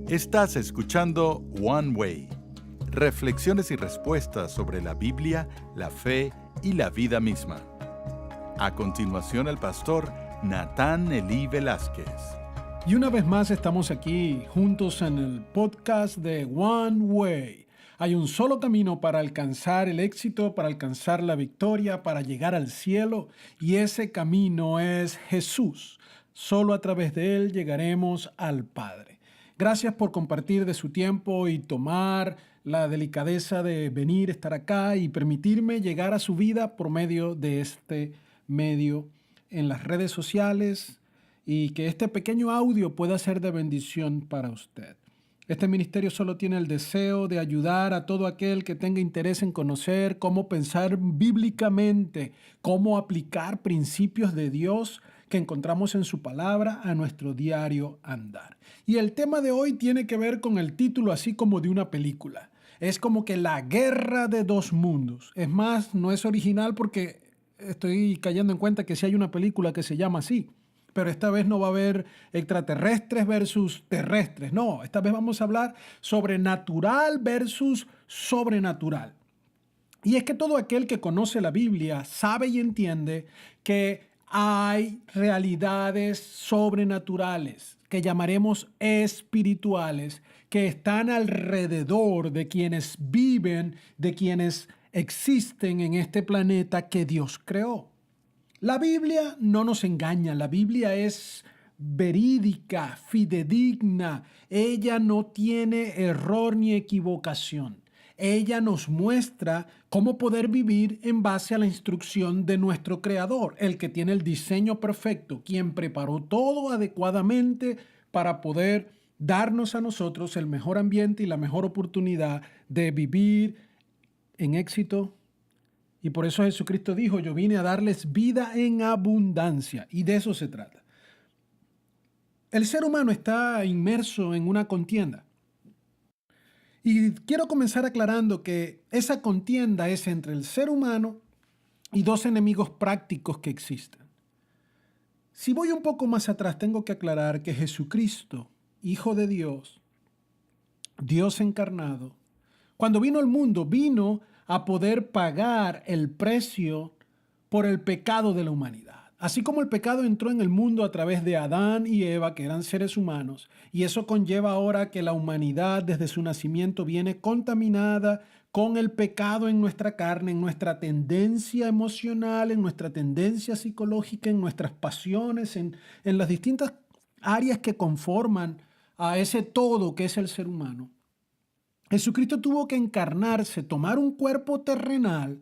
Estás escuchando One Way, reflexiones y respuestas sobre la Biblia, la fe y la vida misma. A continuación, el pastor Natán Elí Velázquez. Y una vez más estamos aquí juntos en el podcast de One Way. Hay un solo camino para alcanzar el éxito, para alcanzar la victoria, para llegar al cielo, y ese camino es Jesús. Solo a través de Él llegaremos al Padre. Gracias por compartir de su tiempo y tomar la delicadeza de venir, estar acá y permitirme llegar a su vida por medio de este medio en las redes sociales y que este pequeño audio pueda ser de bendición para usted. Este ministerio solo tiene el deseo de ayudar a todo aquel que tenga interés en conocer cómo pensar bíblicamente, cómo aplicar principios de Dios que encontramos en su palabra a nuestro diario andar. Y el tema de hoy tiene que ver con el título así como de una película. Es como que la guerra de dos mundos. Es más, no es original porque estoy cayendo en cuenta que sí hay una película que se llama así. Pero esta vez no va a haber extraterrestres versus terrestres. No, esta vez vamos a hablar sobre natural versus sobrenatural. Y es que todo aquel que conoce la Biblia sabe y entiende que hay realidades sobrenaturales que llamaremos espirituales que están alrededor de quienes viven, de quienes existen en este planeta que Dios creó. La Biblia no nos engaña, la Biblia es verídica, fidedigna, ella no tiene error ni equivocación. Ella nos muestra cómo poder vivir en base a la instrucción de nuestro Creador, el que tiene el diseño perfecto, quien preparó todo adecuadamente para poder darnos a nosotros el mejor ambiente y la mejor oportunidad de vivir en éxito. Y por eso Jesucristo dijo, yo vine a darles vida en abundancia. Y de eso se trata. El ser humano está inmerso en una contienda. Y quiero comenzar aclarando que esa contienda es entre el ser humano y dos enemigos prácticos que existen. Si voy un poco más atrás, tengo que aclarar que Jesucristo, Hijo de Dios, Dios encarnado, cuando vino al mundo, vino a poder pagar el precio por el pecado de la humanidad. Así como el pecado entró en el mundo a través de Adán y Eva, que eran seres humanos, y eso conlleva ahora que la humanidad desde su nacimiento viene contaminada con el pecado en nuestra carne, en nuestra tendencia emocional, en nuestra tendencia psicológica, en nuestras pasiones, en las distintas áreas que conforman a ese todo que es el ser humano. Jesucristo tuvo que encarnarse, tomar un cuerpo terrenal,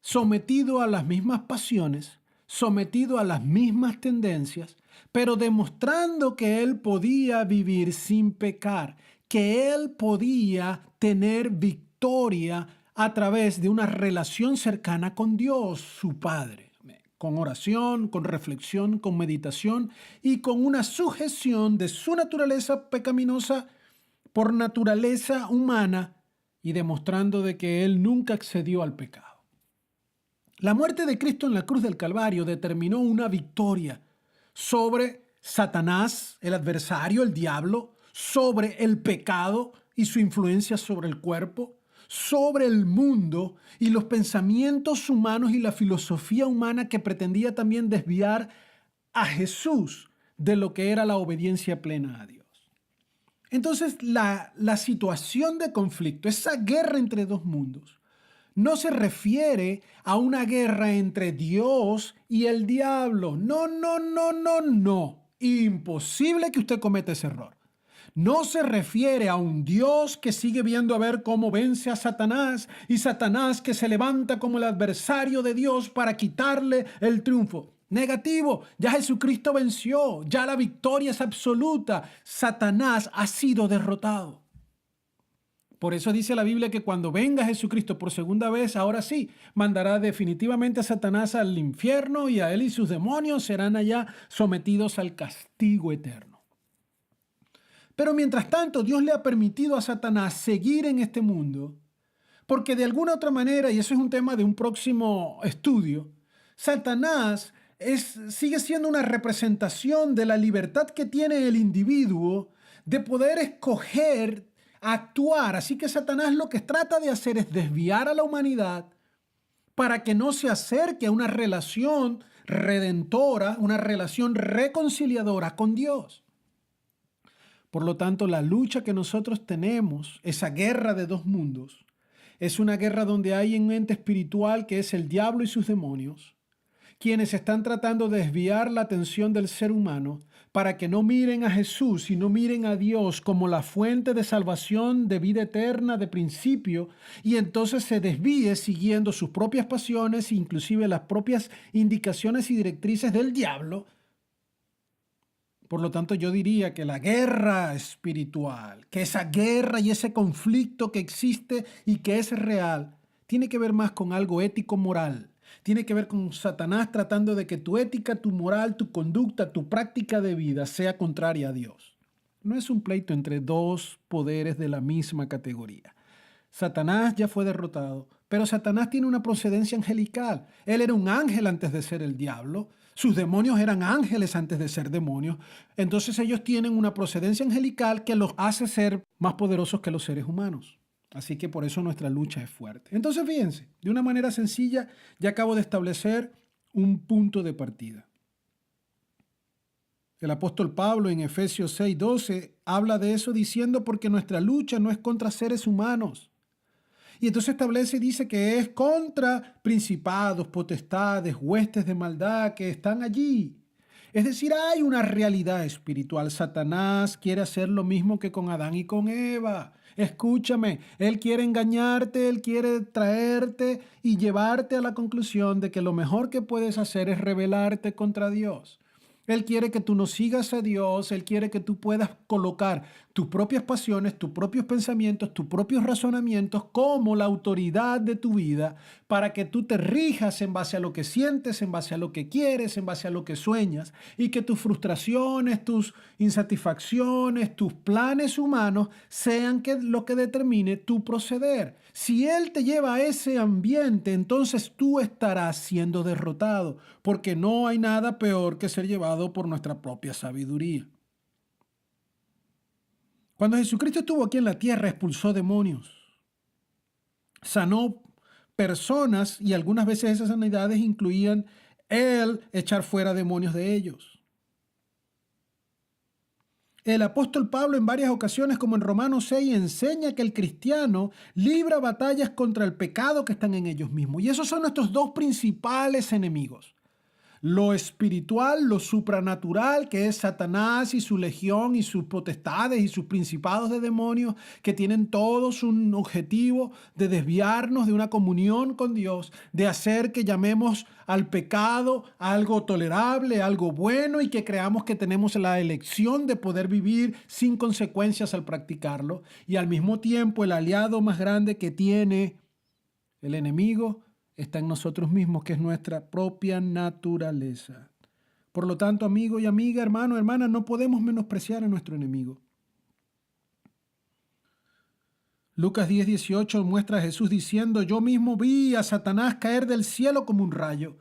sometido a las mismas pasiones, sometido a las mismas tendencias, pero demostrando que Él podía vivir sin pecar, que Él podía tener victoria a través de una relación cercana con Dios, su Padre, con oración, con reflexión, con meditación y con una sujeción de su naturaleza pecaminosa por naturaleza humana y demostrando de que Él nunca accedió al pecado. La muerte de Cristo en la cruz del Calvario determinó una victoria sobre Satanás, el adversario, el diablo, sobre el pecado y su influencia sobre el cuerpo, sobre el mundo y los pensamientos humanos y la filosofía humana que pretendía también desviar a Jesús de lo que era la obediencia plena a Dios. Entonces, la situación de conflicto, esa guerra entre dos mundos, no se refiere a una guerra entre Dios y el diablo. No. Imposible que usted cometa ese error. No se refiere a un Dios que sigue viendo a ver cómo vence a Satanás y Satanás que se levanta como el adversario de Dios para quitarle el triunfo. Negativo, ya Jesucristo venció, ya la victoria es absoluta. Satanás ha sido derrotado. Por eso dice la Biblia que cuando venga Jesucristo por segunda vez, ahora sí, mandará definitivamente a Satanás al infierno y a él y sus demonios serán allá sometidos al castigo eterno. Pero mientras tanto, Dios le ha permitido a Satanás seguir en este mundo porque de alguna otra manera, y eso es un tema de un próximo estudio, Satanás sigue siendo una representación de la libertad que tiene el individuo de poder escoger actuar. Así que Satanás lo que trata de hacer es desviar a la humanidad para que no se acerque a una relación redentora, una relación reconciliadora con Dios. Por lo tanto, la lucha que nosotros tenemos, esa guerra de dos mundos, es una guerra donde hay un ente espiritual que es el diablo y sus demonios, quienes están tratando de desviar la atención del ser humano para que no miren a Jesús y no miren a Dios como la fuente de salvación, de vida eterna, de principio, y entonces se desvíe siguiendo sus propias pasiones, inclusive las propias indicaciones y directrices del diablo. Por lo tanto, yo diría que la guerra espiritual, que esa guerra y ese conflicto que existe y que es real, tiene que ver más con algo ético-moral. Tiene que ver con Satanás tratando de que tu ética, tu moral, tu conducta, tu práctica de vida sea contraria a Dios. No es un pleito entre dos poderes de la misma categoría. Satanás ya fue derrotado, pero Satanás tiene una procedencia angelical. Él era un ángel antes de ser el diablo. Sus demonios eran ángeles antes de ser demonios. Entonces ellos tienen una procedencia angelical que los hace ser más poderosos que los seres humanos. Así que por eso nuestra lucha es fuerte. Entonces fíjense, de una manera sencilla ya acabo de establecer un punto de partida. El apóstol Pablo en Efesios 6:12 habla de eso diciendo porque nuestra lucha no es contra seres humanos. Y entonces establece y dice que es contra principados, potestades, huestes de maldad que están allí. Es decir, hay una realidad espiritual. Satanás quiere hacer lo mismo que con Adán y con Eva. Escúchame, él quiere engañarte, él quiere traerte y llevarte a la conclusión de que lo mejor que puedes hacer es rebelarte contra Dios. Él quiere que tú no sigas a Dios, Él quiere que tú puedas colocar tus propias pasiones, tus propios pensamientos, tus propios razonamientos como la autoridad de tu vida para que tú te rijas en base a lo que sientes, en base a lo que quieres, en base a lo que sueñas y que tus frustraciones, tus insatisfacciones, tus planes humanos sean lo que determine tu proceder. Si Él te lleva a ese ambiente, entonces tú estarás siendo derrotado, porque no hay nada peor que ser llevado por nuestra propia sabiduría. Cuando Jesucristo estuvo aquí en la tierra, expulsó demonios, sanó personas y algunas veces esas sanidades incluían Él echar fuera demonios de ellos. El apóstol Pablo en varias ocasiones, como en Romanos 6, enseña que el cristiano libra batallas contra el pecado que están en ellos mismos. Y esos son nuestros dos principales enemigos. Lo espiritual, lo supranatural, que es Satanás y su legión y sus potestades y sus principados de demonios, que tienen todos un objetivo de desviarnos de una comunión con Dios, de hacer que llamemos al pecado algo tolerable, algo bueno y que creamos que tenemos la elección de poder vivir sin consecuencias al practicarlo. Y al mismo tiempo el aliado más grande que tiene el enemigo está en nosotros mismos, que es nuestra propia naturaleza. Por lo tanto, amigo y amiga, hermano, hermana, no podemos menospreciar a nuestro enemigo. Lucas 10:18 muestra a Jesús diciendo: yo mismo vi a Satanás caer del cielo como un rayo.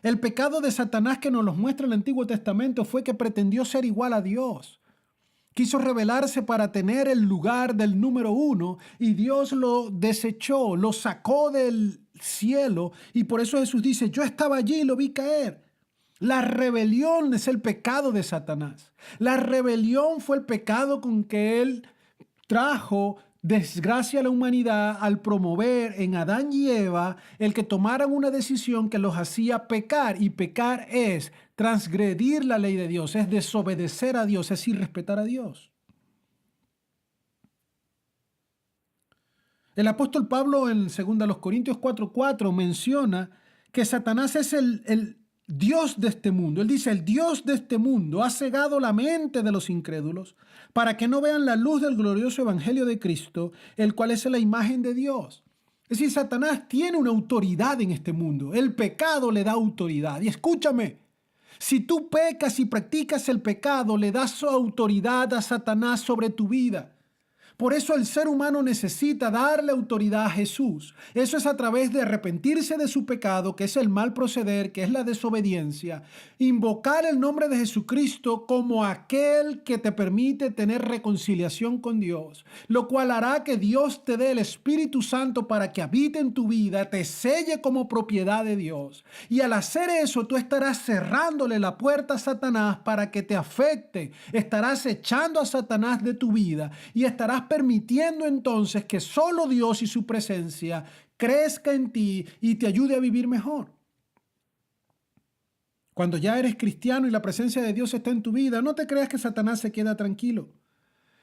El pecado de Satanás que nos los muestra el Antiguo Testamento fue que pretendió ser igual a Dios. Quiso rebelarse para tener el lugar del número uno y Dios lo desechó, lo sacó del cielo y por eso Jesús dice: yo estaba allí y lo vi caer. La rebelión es el pecado de Satanás. La rebelión fue el pecado con que él trajo desgracia a la humanidad al promover en Adán y Eva el que tomaran una decisión que los hacía pecar, y pecar es transgredir la ley de Dios, es desobedecer a Dios, es irrespetar a Dios. El apóstol Pablo en 2 Corintios 4:4 menciona que Satanás es el Dios de este mundo. Él dice: el Dios de este mundo ha cegado la mente de los incrédulos para que no vean la luz del glorioso evangelio de Cristo, el cual es la imagen de Dios. Es decir, Satanás tiene una autoridad en este mundo. El pecado le da autoridad. Y escúchame, si tú pecas y practicas el pecado, le das su autoridad a Satanás sobre tu vida. Por eso el ser humano necesita darle autoridad a Jesús. Eso es a través de arrepentirse de su pecado, que es el mal proceder, que es la desobediencia. Invocar el nombre de Jesucristo como aquel que te permite tener reconciliación con Dios, lo cual hará que Dios te dé el Espíritu Santo para que habite en tu vida, te selle como propiedad de Dios. Y al hacer eso, tú estarás cerrándole la puerta a Satanás para que te afecte. Estarás echando a Satanás de tu vida y estarás permitiendo entonces que solo Dios y su presencia crezca en ti y te ayude a vivir mejor. Cuando ya eres cristiano y la presencia de Dios está en tu vida, no te creas que Satanás se queda tranquilo.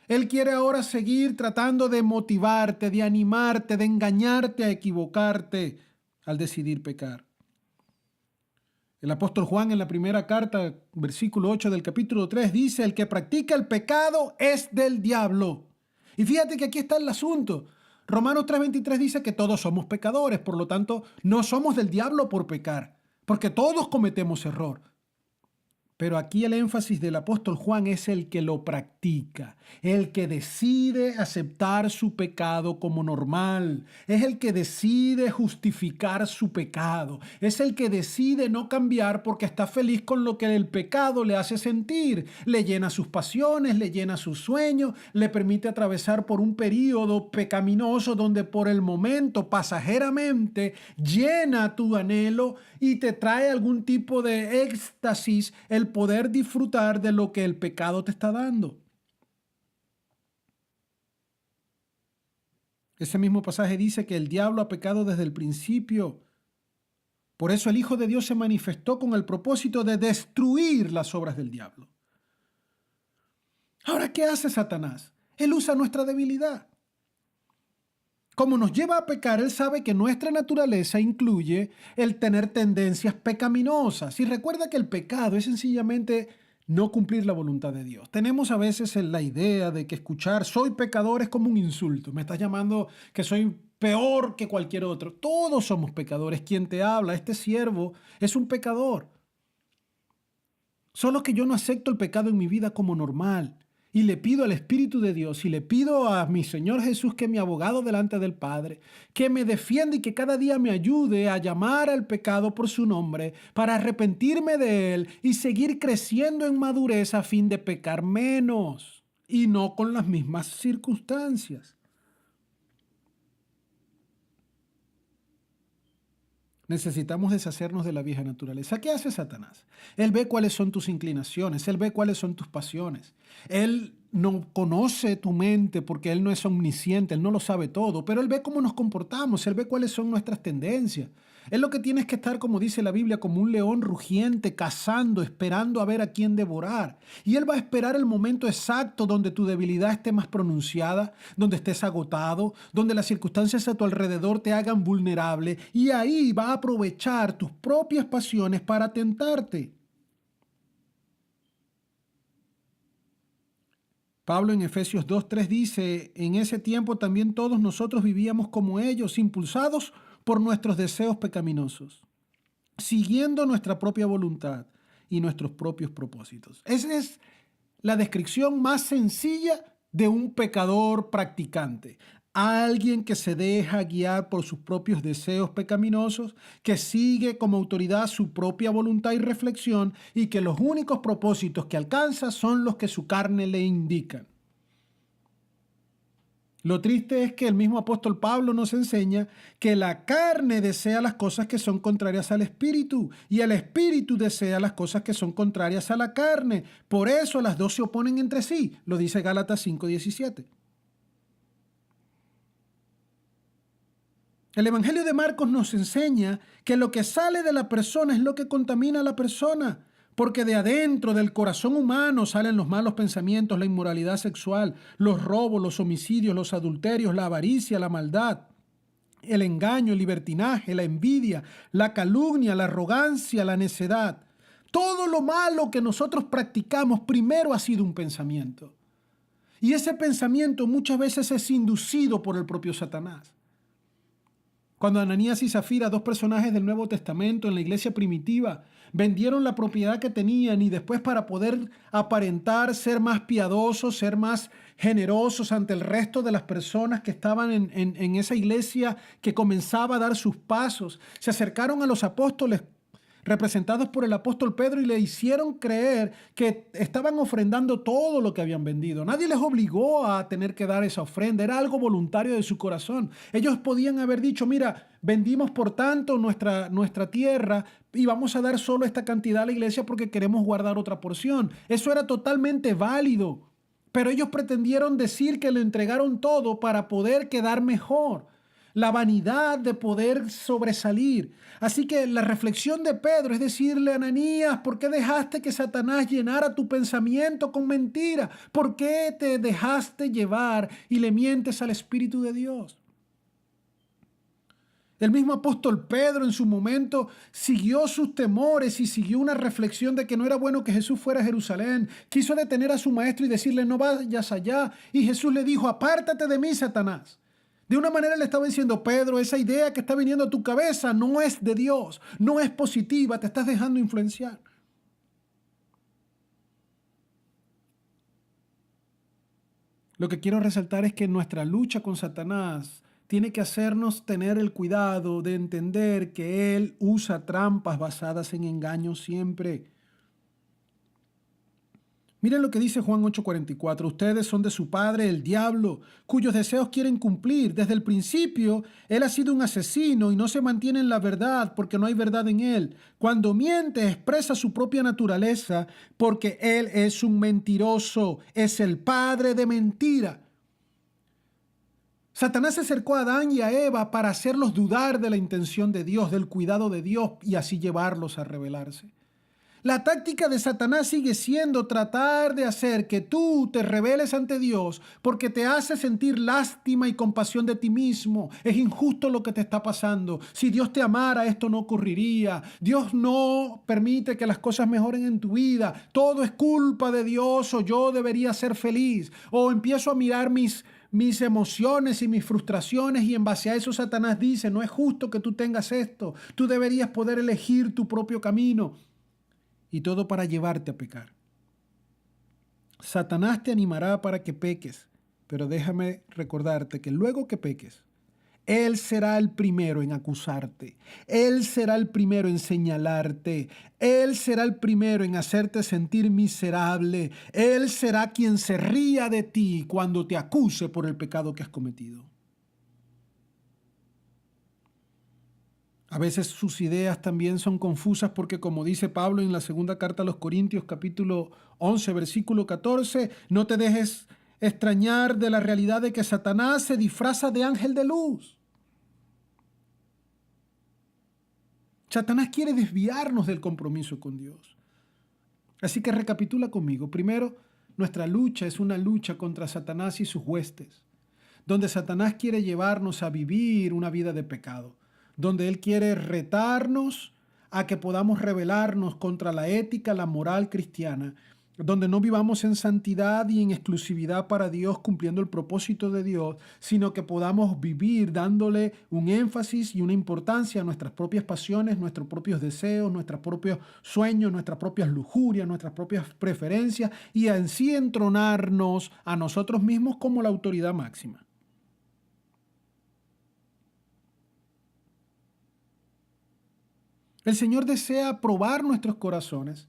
Él quiere ahora seguir tratando de motivarte, de animarte, de engañarte a equivocarte al decidir pecar. El apóstol Juan en la primera carta, versículo 8 del capítulo 3, dice: el que practica el pecado es del diablo. Y fíjate que aquí está el asunto. Romanos 3:23 dice que todos somos pecadores, por lo tanto, no somos del diablo por pecar, porque todos cometemos error. Pero aquí el énfasis del apóstol Juan es el que lo practica, el que decide aceptar su pecado como normal, es el que decide justificar su pecado, es el que decide no cambiar porque está feliz con lo que el pecado le hace sentir, le llena sus pasiones, le llena sus sueños, le permite atravesar por un período pecaminoso donde por el momento, pasajeramente, llena tu anhelo y te trae algún tipo de éxtasis, el poder disfrutar de lo que el pecado te está dando. Ese mismo pasaje dice que el diablo ha pecado desde el principio. Por eso el Hijo de Dios se manifestó con el propósito de destruir las obras del diablo. Ahora, ¿qué hace Satanás? Él usa nuestra debilidad. Como nos lleva a pecar, él sabe que nuestra naturaleza incluye el tener tendencias pecaminosas. Y recuerda que el pecado es sencillamente no cumplir la voluntad de Dios. Tenemos a veces la idea de que escuchar "soy pecador" es como un insulto. Me estás llamando que soy peor que cualquier otro. Todos somos pecadores. Quien te habla, este siervo, es un pecador. Solo que yo no acepto el pecado en mi vida como normal. Y le pido al Espíritu de Dios y le pido a mi Señor Jesús, que es mi abogado delante del Padre, que me defienda y que cada día me ayude a llamar al pecado por su nombre, para arrepentirme de él y seguir creciendo en madurez a fin de pecar menos y no con las mismas circunstancias. Necesitamos deshacernos de la vieja naturaleza. ¿Qué hace Satanás? Él ve cuáles son tus inclinaciones, él ve cuáles son tus pasiones. Él no conoce tu mente porque él no es omnisciente, él no lo sabe todo, pero él ve cómo nos comportamos, él ve cuáles son nuestras tendencias. Es lo que tienes que estar, como dice la Biblia, como un león rugiente, cazando, esperando a ver a quién devorar. Y él va a esperar el momento exacto donde tu debilidad esté más pronunciada, donde estés agotado, donde las circunstancias a tu alrededor te hagan vulnerable. Y ahí va a aprovechar tus propias pasiones para tentarte. Pablo en Efesios 2:3 dice: en ese tiempo también todos nosotros vivíamos como ellos, impulsados por nuestros deseos pecaminosos, siguiendo nuestra propia voluntad y nuestros propios propósitos. Esa es la descripción más sencilla de un pecador practicante. Alguien que se deja guiar por sus propios deseos pecaminosos, que sigue como autoridad su propia voluntad y reflexión, y que los únicos propósitos que alcanza son los que su carne le indican. Lo triste es que el mismo apóstol Pablo nos enseña que la carne desea las cosas que son contrarias al espíritu y el espíritu desea las cosas que son contrarias a la carne. Por eso las dos se oponen entre sí, lo dice Gálatas 5:17. El Evangelio de Marcos nos enseña que lo que sale de la persona es lo que contamina a la persona. Porque de adentro del corazón humano salen los malos pensamientos, la inmoralidad sexual, los robos, los homicidios, los adulterios, la avaricia, la maldad, el engaño, el libertinaje, la envidia, la calumnia, la arrogancia, la necedad. Todo lo malo que nosotros practicamos primero ha sido un pensamiento. Y ese pensamiento muchas veces es inducido por el propio Satanás. Cuando Ananías y Zafira, dos personajes del Nuevo Testamento en la iglesia primitiva, vendieron la propiedad que tenían y después para poder aparentar ser más piadosos, ser más generosos ante el resto de las personas que estaban en esa iglesia que comenzaba a dar sus pasos, se acercaron a los apóstoles representados por el apóstol Pedro y le hicieron creer que estaban ofrendando todo lo que habían vendido. Nadie les obligó a tener que dar esa ofrenda, era algo voluntario de su corazón. Ellos podían haber dicho, mira, vendimos por tanto nuestra tierra y vamos a dar solo esta cantidad a la iglesia porque queremos guardar otra porción. Eso era totalmente válido, pero ellos pretendieron decir que le entregaron todo para poder quedar mejor. La vanidad de poder sobresalir. Así que la reflexión de Pedro es decirle a Ananías, ¿por qué dejaste que Satanás llenara tu pensamiento con mentira? ¿Por qué te dejaste llevar y le mientes al Espíritu de Dios? El mismo apóstol Pedro en su momento siguió sus temores y siguió una reflexión de que no era bueno que Jesús fuera a Jerusalén. Quiso detener a su maestro y decirle, no vayas allá. Y Jesús le dijo, apártate de mí, Satanás. De una manera le estaba diciendo, Pedro, esa idea que está viniendo a tu cabeza no es de Dios, no es positiva, te estás dejando influenciar. Lo que quiero resaltar es que nuestra lucha con Satanás tiene que hacernos tener el cuidado de entender que él usa trampas basadas en engaños siempre. Miren lo que dice Juan 8:44. Ustedes son de su padre, el diablo, cuyos deseos quieren cumplir. Desde el principio, él ha sido un asesino y no se mantiene en la verdad porque no hay verdad en él. Cuando miente, expresa su propia naturaleza porque él es un mentiroso, es el padre de mentira. Satanás se acercó a Adán y a Eva para hacerlos dudar de la intención de Dios, del cuidado de Dios y así llevarlos a rebelarse. La táctica de Satanás sigue siendo tratar de hacer que tú te rebeles ante Dios porque te hace sentir lástima y compasión de ti mismo. Es injusto lo que te está pasando. Si Dios te amara, esto no ocurriría. Dios no permite que las cosas mejoren en tu vida. Todo es culpa de Dios o yo debería ser feliz. O empiezo a mirar mis emociones y mis frustraciones y en base a eso Satanás dice, no es justo que tú tengas esto. Tú deberías poder elegir tu propio camino. Y todo para llevarte a pecar. Satanás te animará para que peques, pero déjame recordarte que luego que peques, él será el primero en acusarte, él será el primero en señalarte, él será el primero en hacerte sentir miserable, él será quien se ría de ti cuando te acuse por el pecado que has cometido. A veces sus ideas también son confusas porque, como dice Pablo en la segunda carta a los Corintios, capítulo 11, versículo 14, no te dejes extrañar de la realidad de que Satanás se disfraza de ángel de luz. Satanás quiere desviarnos del compromiso con Dios. Así que recapitula conmigo. Primero, nuestra lucha es una lucha contra Satanás y sus huestes, donde Satanás quiere llevarnos a vivir una vida de pecado, donde él quiere retarnos a que podamos rebelarnos contra la ética, la moral cristiana, donde no vivamos en santidad y en exclusividad para Dios cumpliendo el propósito de Dios, sino que podamos vivir dándole un énfasis y una importancia a nuestras propias pasiones, nuestros propios deseos, nuestros propios sueños, nuestras propias lujurias, nuestras propias preferencias y así entronarnos a nosotros mismos como la autoridad máxima. El Señor desea probar nuestros corazones.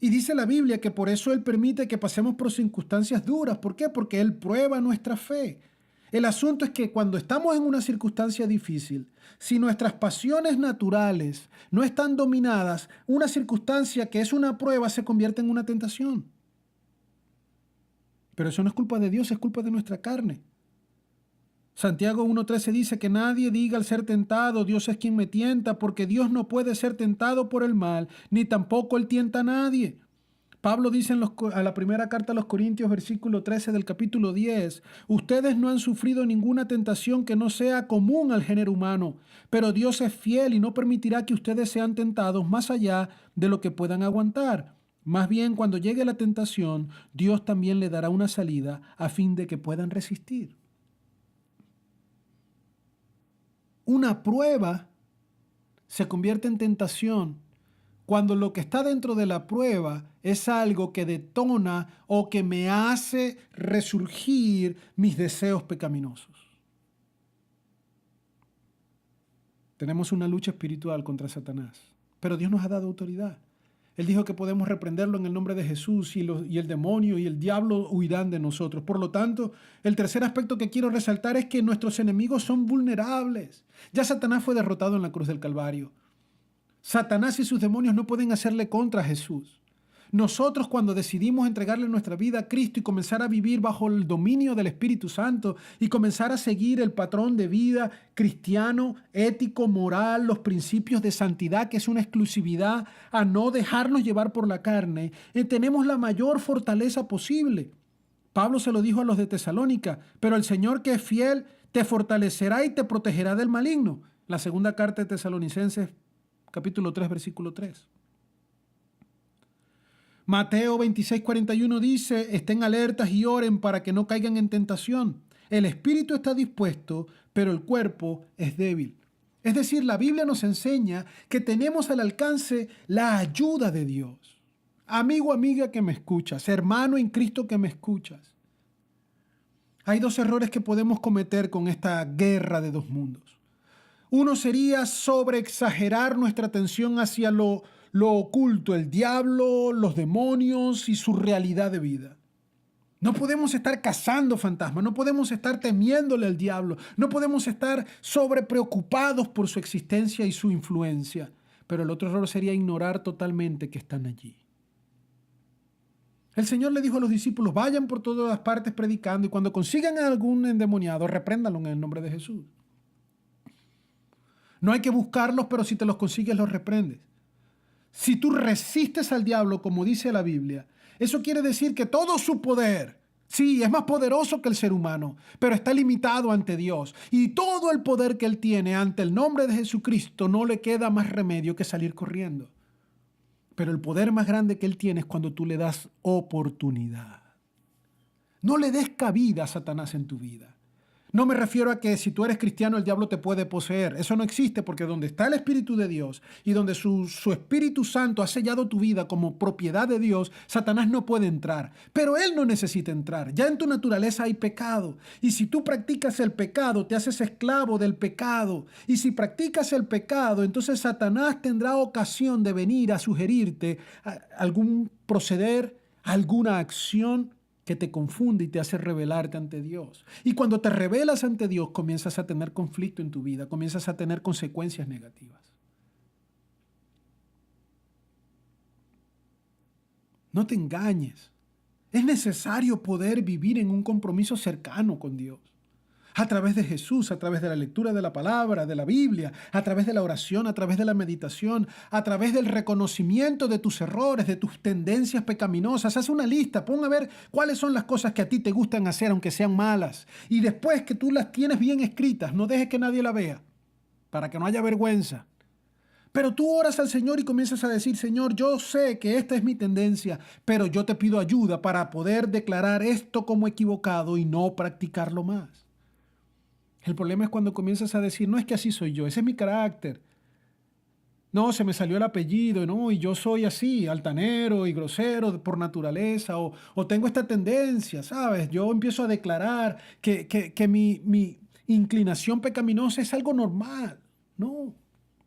Y dice la Biblia que por eso Él permite que pasemos por circunstancias duras. ¿Por qué? Porque Él prueba nuestra fe. El asunto es que cuando estamos en una circunstancia difícil, si nuestras pasiones naturales no están dominadas, una circunstancia que es una prueba se convierte en una tentación. Pero eso no es culpa de Dios, es culpa de nuestra carne. Santiago 1:13 dice que nadie diga al ser tentado, Dios es quien me tienta, porque Dios no puede ser tentado por el mal, ni tampoco Él tienta a nadie. Pablo dice a la primera carta a los Corintios, versículo 13 del capítulo 10, ustedes no han sufrido ninguna tentación que no sea común al género humano, pero Dios es fiel y no permitirá que ustedes sean tentados más allá de lo que puedan aguantar. Más bien, cuando llegue la tentación, Dios también le dará una salida a fin de que puedan resistir. Una prueba se convierte en tentación cuando lo que está dentro de la prueba es algo que detona o que me hace resurgir mis deseos pecaminosos. Tenemos una lucha espiritual contra Satanás, pero Dios nos ha dado autoridad. Él dijo que podemos reprenderlo en el nombre de Jesús y el demonio y el diablo huirán de nosotros. Por lo tanto, el tercer aspecto que quiero resaltar es que nuestros enemigos son vulnerables. Ya Satanás fue derrotado en la cruz del Calvario. Satanás y sus demonios no pueden hacerle contra a Jesús. Nosotros, cuando decidimos entregarle nuestra vida a Cristo y comenzar a vivir bajo el dominio del Espíritu Santo y comenzar a seguir el patrón de vida cristiano, ético, moral, los principios de santidad, que es una exclusividad a no dejarnos llevar por la carne, tenemos la mayor fortaleza posible. Pablo se lo dijo a los de Tesalónica, pero el Señor, que es fiel, te fortalecerá y te protegerá del maligno. La segunda carta de Tesalonicenses, capítulo 3, versículo 3. Mateo 26:41 dice: estén alertas y oren para que no caigan en tentación. El espíritu está dispuesto, pero el cuerpo es débil. Es decir, la Biblia nos enseña que tenemos al alcance la ayuda de Dios. Amigo, amiga que me escuchas, hermano en Cristo que me escuchas. Hay dos errores que podemos cometer con esta guerra de dos mundos. Uno sería sobreexagerar nuestra atención hacia lo oculto, el diablo, los demonios y su realidad de vida. No podemos estar cazando fantasmas, no podemos estar temiéndole al diablo, no podemos estar sobrepreocupados por su existencia y su influencia. Pero el otro error sería ignorar totalmente que están allí. El Señor le dijo a los discípulos: vayan por todas las partes predicando, y cuando consigan a algún endemoniado, repréndanlo en el nombre de Jesús. No hay que buscarlos, pero si te los consigues, los reprendes. Si tú resistes al diablo, como dice la Biblia, eso quiere decir que todo su poder, sí, es más poderoso que el ser humano, pero está limitado ante Dios. Y todo el poder que él tiene ante el nombre de Jesucristo, no le queda más remedio que salir corriendo. Pero el poder más grande que él tiene es cuando tú le das oportunidad. No le des cabida a Satanás en tu vida. No me refiero a que si tú eres cristiano el diablo te puede poseer. Eso no existe, porque donde está el Espíritu de Dios y donde su Espíritu Santo ha sellado tu vida como propiedad de Dios, Satanás no puede entrar. Pero él no necesita entrar. Ya en tu naturaleza hay pecado. Y si tú practicas el pecado, te haces esclavo del pecado. Y si practicas el pecado, entonces Satanás tendrá ocasión de venir a sugerirte algún proceder, alguna acción que te confunde y te hace rebelarte ante Dios. Y cuando te rebelas ante Dios, comienzas a tener conflicto en tu vida, comienzas a tener consecuencias negativas. No te engañes. Es necesario poder vivir en un compromiso cercano con Dios. A través de Jesús, a través de la lectura de la palabra, de la Biblia, a través de la oración, a través de la meditación, a través del reconocimiento de tus errores, de tus tendencias pecaminosas. Haz una lista, pon a ver cuáles son las cosas que a ti te gustan hacer, aunque sean malas. Y después que tú las tienes bien escritas, no dejes que nadie la vea, para que no haya vergüenza. Pero tú oras al Señor y comienzas a decir: Señor, yo sé que esta es mi tendencia, pero yo te pido ayuda para poder declarar esto como equivocado y no practicarlo más. El problema es cuando comienzas a decir: no, es que así soy yo, ese es mi carácter. No, se me salió el apellido, no, y yo soy así, altanero y grosero por naturaleza, o tengo esta tendencia, ¿sabes? Yo empiezo a declarar que mi inclinación pecaminosa es algo normal. No,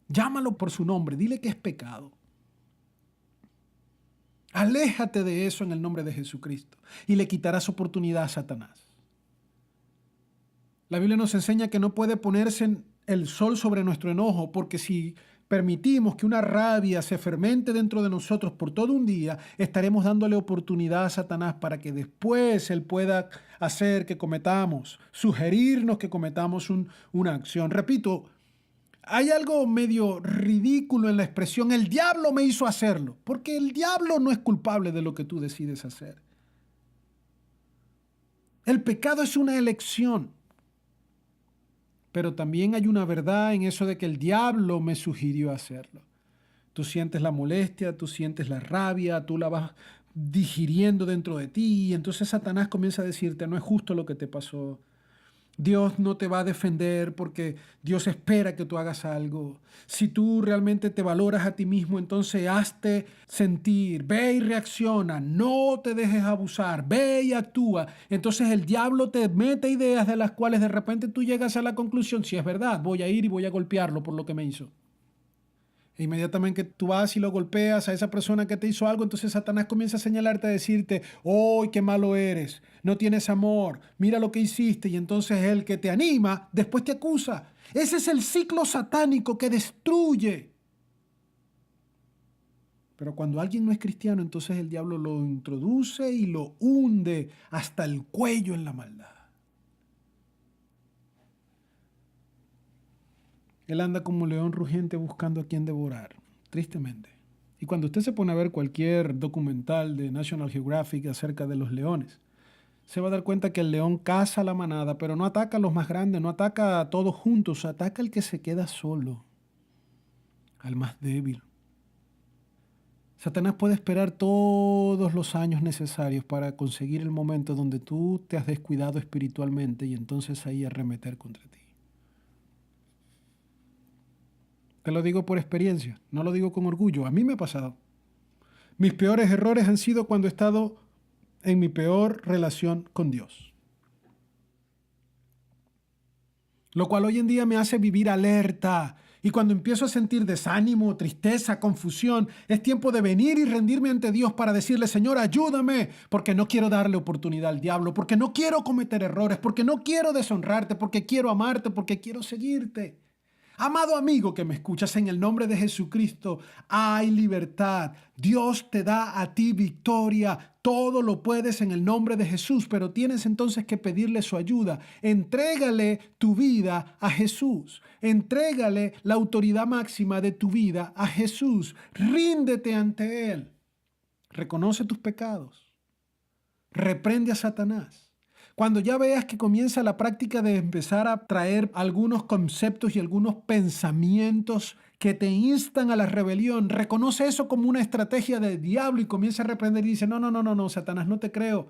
llámalo por su nombre, dile que es pecado. Aléjate de eso en el nombre de Jesucristo y le quitarás oportunidad a Satanás. La Biblia nos enseña que no puede ponerse el sol sobre nuestro enojo, porque si permitimos que una rabia se fermente dentro de nosotros por todo un día, estaremos dándole oportunidad a Satanás para que después él pueda hacer que cometamos, sugerirnos que cometamos una acción. Repito, hay algo medio ridículo en la expresión: el diablo me hizo hacerlo, porque el diablo no es culpable de lo que tú decides hacer. El pecado es una elección. Pero también hay una verdad en eso de que el diablo me sugirió hacerlo. Tú sientes la molestia, tú sientes la rabia, tú la vas digiriendo dentro de ti, y entonces Satanás comienza a decirte: no es justo lo que te pasó. Dios no te va a defender porque Dios espera que tú hagas algo. Si tú realmente te valoras a ti mismo, entonces hazte sentir, ve y reacciona, no te dejes abusar, ve y actúa. Entonces el diablo te mete ideas de las cuales de repente tú llegas a la conclusión, si es verdad, voy a ir y voy a golpearlo por lo que me hizo. E inmediatamente tú vas y lo golpeas a esa persona que te hizo algo, entonces Satanás comienza a señalarte, a decirte, ¡oh, qué malo eres! No tienes amor, mira lo que hiciste. Y entonces el que te anima, después te acusa. Ese es el ciclo satánico que destruye. Pero cuando alguien no es cristiano, entonces el diablo lo introduce y lo hunde hasta el cuello en la maldad. Él anda como león rugiente buscando a quien devorar, tristemente. Y cuando usted se pone a ver cualquier documental de National Geographic acerca de los leones, se va a dar cuenta que el león caza a la manada, pero no ataca a los más grandes, no ataca a todos juntos, ataca al que se queda solo, al más débil. Satanás puede esperar todos los años necesarios para conseguir el momento donde tú te has descuidado espiritualmente y entonces ahí arremeter contra ti. Te lo digo por experiencia, no lo digo con orgullo. A mí me ha pasado. Mis peores errores han sido cuando he estado en mi peor relación con Dios. Lo cual hoy en día me hace vivir alerta. Y cuando empiezo a sentir desánimo, tristeza, confusión, es tiempo de venir y rendirme ante Dios para decirle, Señor, ayúdame, porque no quiero darle oportunidad al diablo, porque no quiero cometer errores, porque no quiero deshonrarte, porque quiero amarte, porque quiero seguirte. Amado amigo que me escuchas, en el nombre de Jesucristo hay libertad. Dios te da a ti victoria. Todo lo puedes en el nombre de Jesús, pero tienes entonces que pedirle su ayuda. Entrégale tu vida a Jesús. Entrégale la autoridad máxima de tu vida a Jesús. Ríndete ante Él. Reconoce tus pecados. Reprende a Satanás. Cuando ya veas que comienza la práctica de empezar a traer algunos conceptos y algunos pensamientos que te instan a la rebelión, reconoce eso como una estrategia del diablo y comienza a reprender y dice, no, Satanás, no te creo.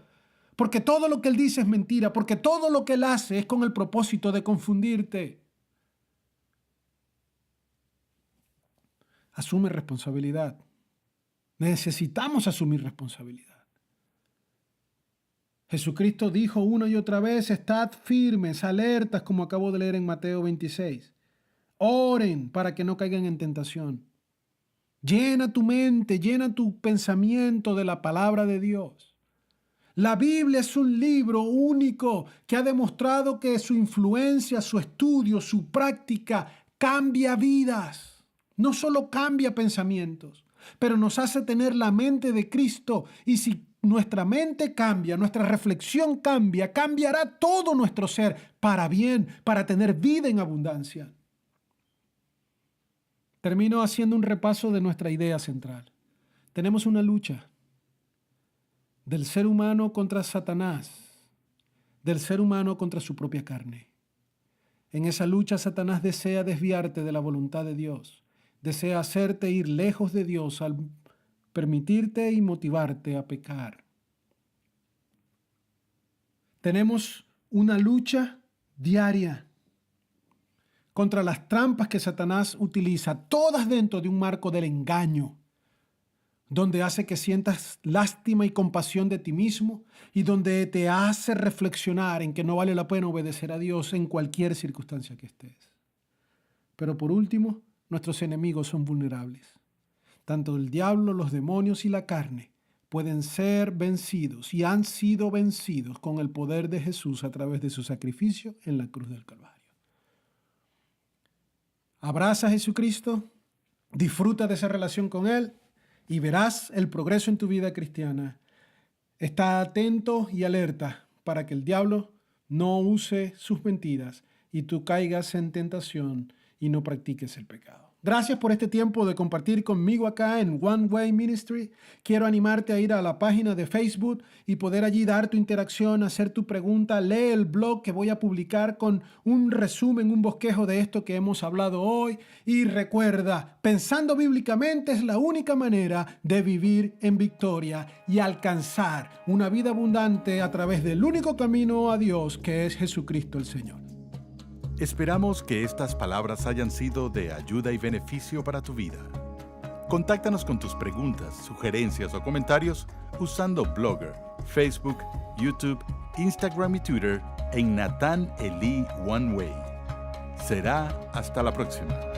Porque todo lo que él dice es mentira, porque todo lo que él hace es con el propósito de confundirte. Asume responsabilidad. Necesitamos asumir responsabilidad. Jesucristo dijo una y otra vez, estad firmes, alertas, como acabo de leer en Mateo 26. Oren para que no caigan en tentación. Llena tu mente, llena tu pensamiento de la palabra de Dios. La Biblia es un libro único que ha demostrado que su influencia, su estudio, su práctica cambia vidas. No solo cambia pensamientos, pero nos hace tener la mente de Cristo. Y si nuestra mente cambia, nuestra reflexión cambia, cambiará todo nuestro ser para bien, para tener vida en abundancia. Termino haciendo un repaso de nuestra idea central. Tenemos una lucha del ser humano contra Satanás, del ser humano contra su propia carne. En esa lucha Satanás desea desviarte de la voluntad de Dios, desea hacerte ir lejos de Dios al permitirte y motivarte a pecar. Tenemos una lucha diaria contra las trampas que Satanás utiliza, todas dentro de un marco del engaño, donde hace que sientas lástima y compasión de ti mismo y donde te hace reflexionar en que no vale la pena obedecer a Dios en cualquier circunstancia que estés. Pero por último, nuestros enemigos son vulnerables. Tanto el diablo, los demonios y la carne pueden ser vencidos y han sido vencidos con el poder de Jesús a través de su sacrificio en la cruz del Calvario. Abraza a Jesucristo, disfruta de esa relación con Él y verás el progreso en tu vida cristiana. Está atento y alerta para que el diablo no use sus mentiras y tú caigas en tentación y no practiques el pecado. Gracias por este tiempo de compartir conmigo acá en One Way Ministry. Quiero animarte a ir a la página de Facebook y poder allí dar tu interacción, hacer tu pregunta. Lee el blog que voy a publicar con un resumen, un bosquejo de esto que hemos hablado hoy. Y recuerda, pensando bíblicamente es la única manera de vivir en victoria y alcanzar una vida abundante a través del único camino a Dios, que es Jesucristo el Señor. Esperamos que estas palabras hayan sido de ayuda y beneficio para tu vida. Contáctanos con tus preguntas, sugerencias o comentarios usando Blogger, Facebook, YouTube, Instagram y Twitter en Nathan Eli One Way. Será hasta la próxima.